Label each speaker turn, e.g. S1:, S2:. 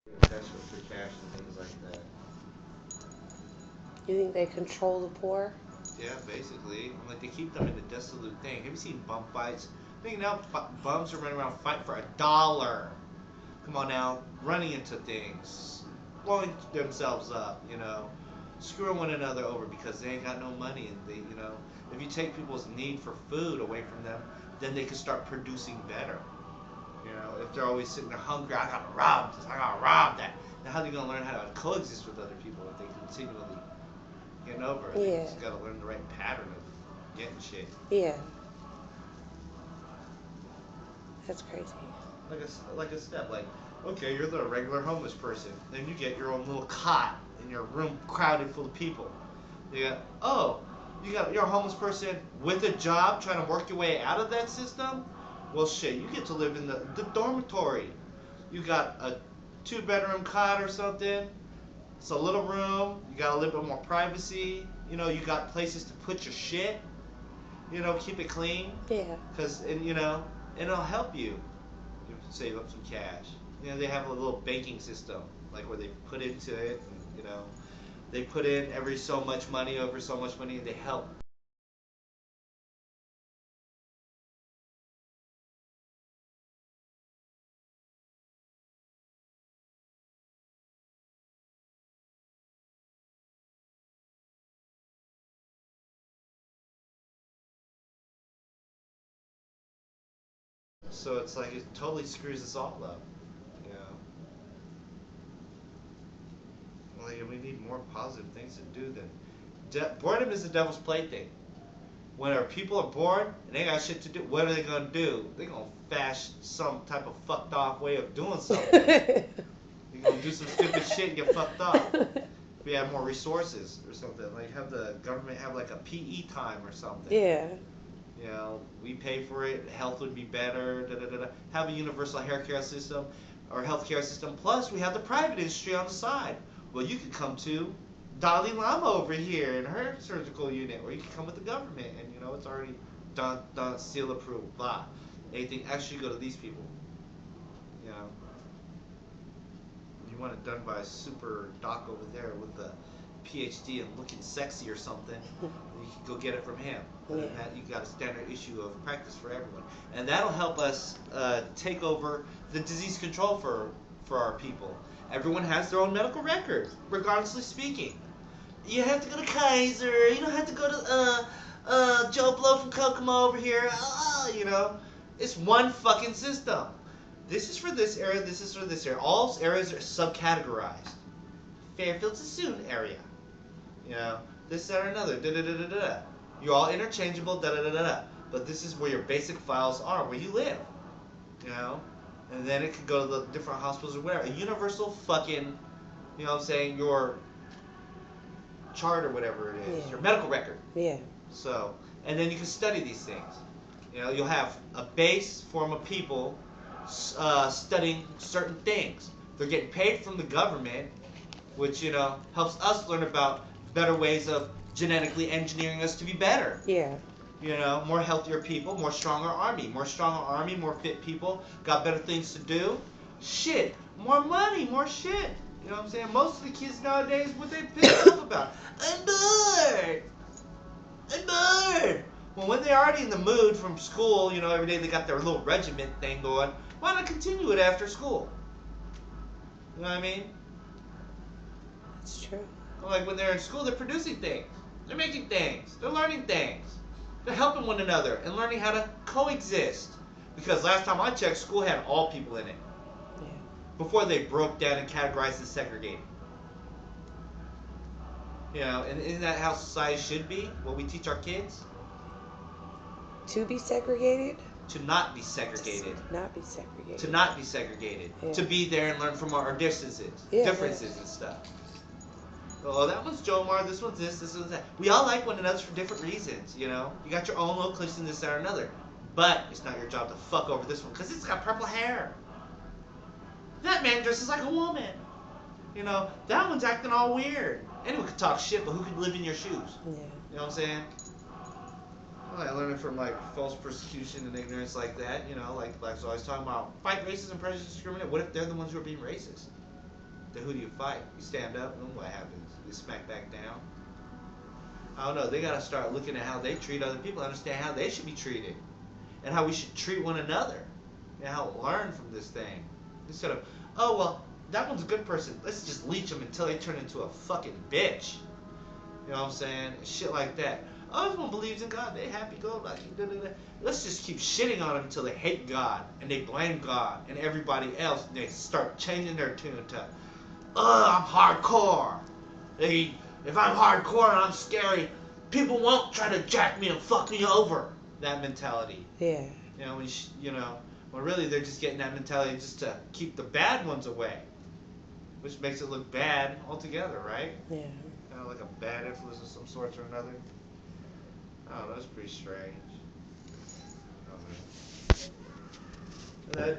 S1: Cash for cash and things like that.
S2: You think they control the poor?
S1: Yeah, basically, like they keep them in a desolate thing. Have you seen bum fights? I think now bums are running around fighting for $1. Come on now, running into things, blowing themselves up, screwing one another over because they ain't got no money, and if you take people's need for food away from them, then they can start producing better. If they're always sitting there hungry, I gotta rob this, I gotta rob that. Now how are they gonna learn how to coexist with other people if they continually getting over it? They
S2: Yeah.
S1: just gotta learn the right pattern of getting shit.
S2: Yeah. That's crazy.
S1: Like a step. Like, okay, you're the regular homeless person. Then you get your own little cot in your room crowded full of people. You're a homeless person with a job trying to work your way out of that system. Well, shit, you get to live in the dormitory. You got a 2 bedroom cot or something. It's a little room. You got a little bit more privacy. You got places to put your shit. Keep it clean.
S2: Yeah.
S1: And it'll help you. You can save up some cash. They have a little banking system, like where they put into it, and they put in every so much money over so much money, and they help. So it's like it totally screws us all up. You know, like we need more positive things to do than boredom is the devil's plaything. When our people are bored and they got shit to do, what are they gonna do? They're gonna fashion some type of fucked off way of doing something. You're gonna do some stupid shit and get fucked up. If we have more resources or something, like have the government have like a PE time or something.
S2: Yeah.
S1: We pay for it. Health would be better. Da, da, da, da. Have a universal healthcare system or healthcare system. Plus, we have the private industry on the side. Well, you could come to Dalai Lama over here in her surgical unit, or you could come with the government, and it's already done, seal approved. Blah. Anything extra, you go to these people. You know, you want it done by a super doc over there with a PhD and looking sexy or something, you can go get it from him. Other than that, you got a standard issue of practice for everyone, and that'll help us take over the disease control for our people. Everyone has their own medical record, regardlessly speaking. You have to go to Kaiser. You don't have to go to Joe Blow from Kokomo over here. It's one fucking system. This is for this area. This is for this area. All areas are subcategorized. Fairfield Sassoon area. You know, this, that, or another. Da da da da da. You're all interchangeable. Da da da da da. But this is where your basic files are, where you live. You know, and then it could go to the different hospitals or whatever. A universal fucking, what I'm saying, your chart or whatever it is, your medical record.
S2: Yeah.
S1: So, and then you can study these things. You'll have a base form of people studying certain things. They're getting paid from the government, which helps us learn about better ways of genetically engineering us to be better.
S2: Yeah.
S1: More healthier people, more stronger army, more fit people, got better things to do. Shit, more money, more shit. You know what I'm saying? Most of the kids nowadays, what they pissed off about? I'm bored. I'm bored. Well, when they're already in the mood from school, every day they got their little regiment thing going. Why not continue it after school? You know what I mean?
S2: That's true.
S1: Like when they're in school, they're producing things. They're making things. They're learning things. They're helping one another and learning how to coexist. Because last time I checked, school had all people in it.
S2: Yeah.
S1: Before they broke down and categorized and segregated. And isn't that how society should be? What we teach our kids?
S2: To be segregated?
S1: To not be segregated.
S2: Not be segregated.
S1: To not be segregated.
S2: Yeah.
S1: To be there and learn from our differences.
S2: Yeah,
S1: differences and stuff. Oh, that one's Jomar, this one's this one's that. We all like one another for different reasons, You got your own little cliques in this, that, or another. But it's not your job to fuck over this one, because it's got purple hair. That man dresses like a woman. That one's acting all weird. Anyone could talk shit, but who could live in your shoes?
S2: Yeah.
S1: You know what I'm saying? Well, I learned it from, false persecution and ignorance like that. Like Blacks always talking about, fight racism, prejudice, discriminate. What if they're the ones who are being racist? then who do you fight? You stand up, and then what happens? You smack back down? I don't know. They got to start looking at how they treat other people, understand how they should be treated, and how we should treat one another, and how to learn from this thing. Instead of, oh, well, that one's a good person. Let's just leech them until they turn into a fucking bitch. You know what I'm saying? Shit like that. Oh, this one believes in God. They happy go lucky. Let's just keep shitting on them until they hate God and they blame God and everybody else. And they start changing their tune to, I'm hardcore. If I'm hardcore and I'm scary, people won't try to jack me and fuck me over. That mentality.
S2: Yeah.
S1: When really they're just getting that mentality just to keep the bad ones away, which makes it look bad altogether, right?
S2: Yeah.
S1: Kind of like a bad influence of some sort or another. Oh, that's pretty strange. Oh, man.